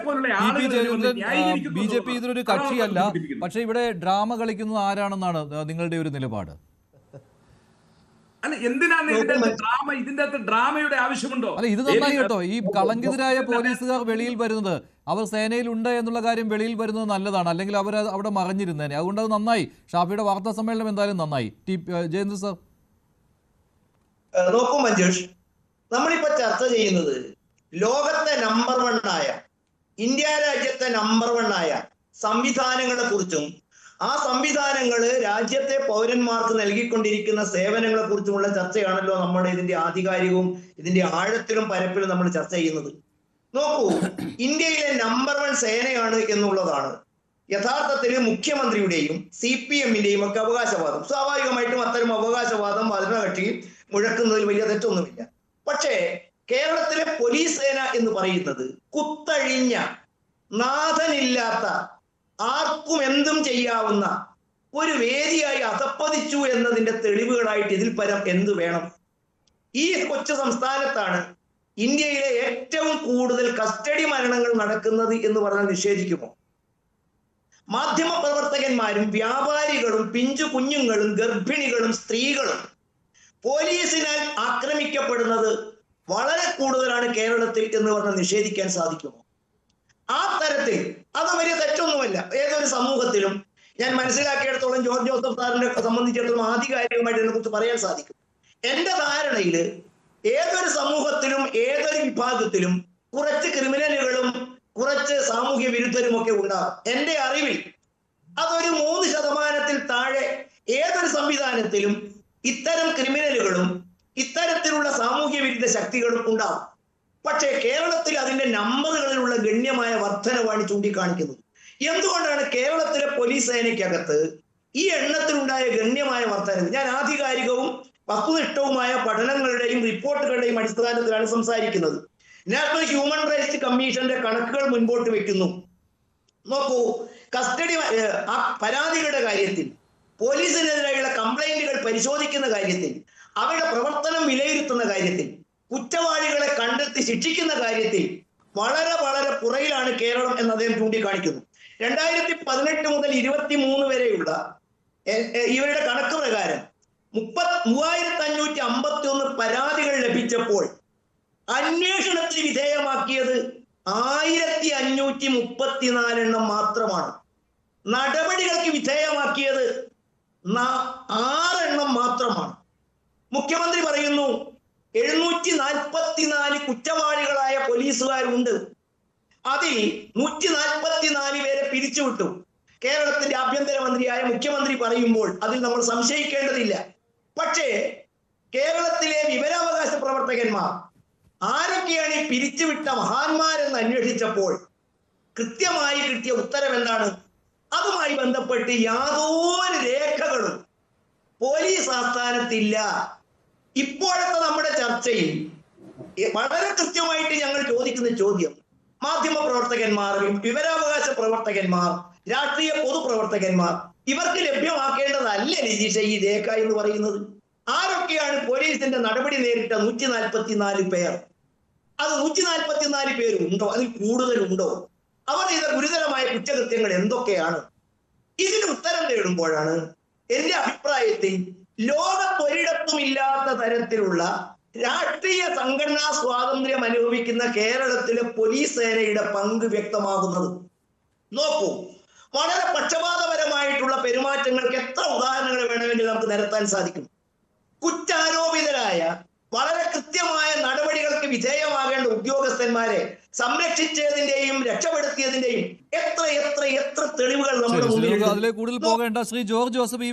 പോലുള്ള ആളുകൾ B J P ഇതിലൊരു കക്ഷിയല്ല, പക്ഷെ ഇവിടെ ഡ്രാമ കളിക്കുന്നത് ആരാണെന്നാണ് നിങ്ങളുടെ ഒരു നിലപാട്? അല്ല, എന്തിനാണ് ഇതിന്റെ അകത്ത് ഡ്രാമയുടെ ആവശ്യമുണ്ടോ? അല്ല, ഇത് നന്നായി കേട്ടോ. ഈ കളങ്കിതരായ പോലീസുകാർ വെളിയിൽ വരുന്നത്, അവർ സേനയിലുണ്ട് എന്നുള്ള കാര്യം വെളിയിൽ വരുന്നത് നല്ലതാണ്. അല്ലെങ്കിൽ അവർ അവിടെ മറഞ്ഞിരുന്നേനെ. അതുകൊണ്ട് അത് നന്നായി. ഷാഫിയുടെ വാർത്താ സമ്മേളനം എന്തായാലും നന്നായി. ജയേന്ദ്ര സർ, നോക്കൂ മഞ്ജുഷ്, നമ്മളിപ്പോ ചർച്ച ചെയ്യുന്നത് ലോകത്തെ നമ്പർ 1 ആയ, ഇന്ത്യ രാജ്യത്തെ നമ്പർ 1 ആയ സംവിധാനങ്ങളെ കുറിച്ചും ആ സംവിധാനങ്ങള് രാജ്യത്തെ പൗരന്മാർക്ക് നൽകിക്കൊണ്ടിരിക്കുന്ന സേവനങ്ങളെ കുറിച്ചുമുള്ള ചർച്ചയാണല്ലോ നമ്മുടെ ഇതിന്റെ ആധികാരികവും ഇതിന്റെ ആഴത്തിലും പരപ്പിലും നമ്മൾ ചർച്ച ചെയ്യുന്നത്. നോക്കൂ, ഇന്ത്യയിലെ നമ്പർ 1 സേനയാണ് എന്നുള്ളതാണ് യഥാർത്ഥത്തിൽ മുഖ്യമന്ത്രിയുടെയും CPM-ന്റെയും ഒക്കെ അവകാശവാദം. സ്വാഭാവികമായിട്ടും അത്തരം അവകാശവാദം ഭരണകക്ഷി മുഴക്കുന്നതിൽ വലിയ തെറ്റൊന്നുമില്ല. പക്ഷേ കേരളത്തിലെ പോലീസ് സേന എന്ന് പറയുന്നത് കുത്തഴിഞ്ഞ, നാഥനില്ലാത്ത, ആർക്കും എന്തും ചെയ്യാവുന്ന ഒരു വേദിയായി അധപ്പതിച്ചു എന്നതിന്റെ തെളിവുകളായിട്ട് ഇതിൽ പരം എന്തു വേണം? ഈ കൊച്ചു സംസ്ഥാനത്താണ് ഇന്ത്യയിലെ ഏറ്റവും കൂടുതൽ കസ്റ്റഡി മരണങ്ങൾ നടക്കുന്നത് എന്ന് പറഞ്ഞാൽ നിഷേധിക്കുമോ? മാധ്യമ പ്രവർത്തകന്മാരും വ്യാപാരികളും പിഞ്ചു കുഞ്ഞുങ്ങളും ഗർഭിണികളും സ്ത്രീകളും പോലീസിനാൽ ആക്രമിക്കപ്പെടുന്നത് വളരെ കൂടുതലാണ് കേരളത്തിൽ എന്ന് പറഞ്ഞാൽ നിഷേധിക്കാൻ സാധിക്കുമോ? ആ തരത്തിൽ അത് വലിയ തെറ്റൊന്നുമല്ല. ഏതൊരു സമൂഹത്തിലും ഞാൻ മനസ്സിലാക്കിയിടത്തോളം ജോർജ് ജോസഫ് സാറിനെ സംബന്ധിച്ചിടത്തോളം ആധികാരികമായിട്ട് ഇതിനെ കുറിച്ച് പറയാൻ സാധിക്കും. എന്റെ ധാരണയിൽ ഏതൊരു സമൂഹത്തിലും ഏതൊരു വിഭാഗത്തിലും കുറച്ച് ക്രിമിനലുകളും കുറച്ച് സാമൂഹ്യ വിരുദ്ധരും ഒക്കെ ഉണ്ടാകും. എന്റെ അറിവിൽ അതൊരു 3% താഴെ ഏതൊരു സംവിധാനത്തിലും ഇത്തരം ക്രിമിനലുകളും ഇത്തരത്തിലുള്ള സാമൂഹ്യ വിരുദ്ധ ശക്തികളും ഉണ്ടാകും. പക്ഷേ കേരളത്തിൽ അതിന്റെ നമ്പറുകളിലുള്ള ഗണ്യമായ വർധനവാണ് ചൂണ്ടിക്കാണിക്കുന്നത്. എന്തുകൊണ്ടാണ് കേരളത്തിലെ പോലീസ് സേനയ്ക്കകത്ത് ഈ എണ്ണത്തിലുണ്ടായ ഗണ്യമായ വർധന? ഞാൻ ആധികാരികവും വസ്തുനിഷ്ഠവുമായ പഠനങ്ങളുടെയും റിപ്പോർട്ടുകളുടെയും അടിസ്ഥാനത്തിലാണ് സംസാരിക്കുന്നത്. നാഷണൽ ഹ്യൂമൻ റൈറ്റ്സ് കമ്മീഷന്റെ കണക്കുകൾ മുൻപോട്ട് വെക്കുന്നു. നോക്കൂ, കസ്റ്റഡി പരാതികളുടെ കാര്യത്തിൽ, പോലീസിനെതിരെയുള്ള കംപ്ലൈന്റുകൾ പരിശോധിക്കുന്ന കാര്യത്തിൽ, അവരുടെ പ്രവർത്തനം വിലയിരുത്തുന്ന കാര്യത്തിൽ, കുറ്റവാളികളെ കണ്ടെത്തി ശിക്ഷിക്കുന്ന കാര്യത്തിൽ വളരെ വളരെ പുറകിലാണ് കേരളം എന്ന് അദ്ദേഹം ചൂണ്ടിക്കാണിക്കുന്നു. 2018 മുതൽ 23 വരെയുള്ള ഇവരുടെ കണക്ക് പ്രകാരം 3551 പരാതികൾ ലഭിച്ചപ്പോൾ അന്വേഷണത്തിന് വിധേയമാക്കിയത് 1534 എണ്ണം മാത്രമാണ്. നടപടികൾക്ക് വിധേയമാക്കിയത് 6 എണ്ണം മാത്രമാണ്. മുഖ്യമന്ത്രി പറയുന്നു 744 കുറ്റവാളികളായ പോലീസുകാരുണ്ട്. അതിൽ 144 പേരെ പിരിച്ചുവിട്ടു. കേരളത്തിന്റെ ആഭ്യന്തരമന്ത്രിയായ മുഖ്യമന്ത്രി പറയുമ്പോൾ അതിൽ നമ്മൾ സംശയിക്കേണ്ടതില്ല. പക്ഷേ കേരളത്തിലെ വിവരാവകാശ പ്രവർത്തകന്മാർ ആരൊക്കെയാണ് ഈ പിരിച്ചുവിട്ട മഹാന്മാരെന്ന് അന്വേഷിച്ചപ്പോൾ കൃത്യമായി കിട്ടിയ ഉത്തരം എന്താണ്? അതുമായി ബന്ധപ്പെട്ട് യാതൊരു രേഖകളും പോലീസ് ആസ്ഥാനത്തില്ല. ഇപ്പോഴത്തെ നമ്മുടെ ചർച്ചയിൽ വളരെ കൃത്യമായിട്ട് ഞങ്ങൾ ചോദിക്കുന്ന ചോദ്യം, മാധ്യമ പ്രവർത്തകന്മാർ, വിവരാവകാശ പ്രവർത്തകന്മാർ, രാഷ്ട്രീയ പൊതുപ്രവർത്തകന്മാർ, ഇവർക്ക് ലഭ്യമാക്കേണ്ടതല്ലേ രജീഷ ഈ രേഖ എന്ന് പറയുന്നത്? ആരൊക്കെയാണ് പോലീസിന്റെ നടപടി നേരിട്ട 144 പേർ? അത് 144 പേരുണ്ടോ? അതിൽ കൂടുതലുണ്ടോ? അവർ ചെയ്ത ഗുരുതരമായ കുറ്റകൃത്യങ്ങൾ എന്തൊക്കെയാണ്? ഇതിന് ഉത്തരം തേടുമ്പോഴാണ് എന്റെ അഭിപ്രായത്തിൽ ലോകത്തൊരിടത്തും ഇല്ലാത്ത തരത്തിലുള്ള രാഷ്ട്രീയ സംഘടനാ സ്വാതന്ത്ര്യം അനുഭവിക്കുന്ന കേരളത്തിലെ പോലീസ് സേനയുടെ പങ്ക് വ്യക്തമാകുന്നത്. നോക്കൂ, വളരെ പക്ഷപാതപരമായിട്ടുള്ള പെരുമാറ്റങ്ങൾക്ക് എത്ര ഉദാഹരണങ്ങൾ വേണമെങ്കിൽ നമുക്ക് നിരത്താൻ സാധിക്കും. കുറ്റാരോപിതരായ വളരെ കൃത്യമായ നടപടികൾക്ക് വിധേയമാകേണ്ട ഉദ്യോഗസ്ഥന്മാരെ സംരക്ഷിച്ചതിന്റെയും രക്ഷപ്പെടുത്തിയതിന്റെയും എത്ര എത്ര എത്ര തെളിവുകൾ നമ്മുടെ മുന്നിൽ. അതിലെ കൂടുതൽ പോകേണ്ട ശ്രീ ജോർജ് ജോസഫ്, ഈ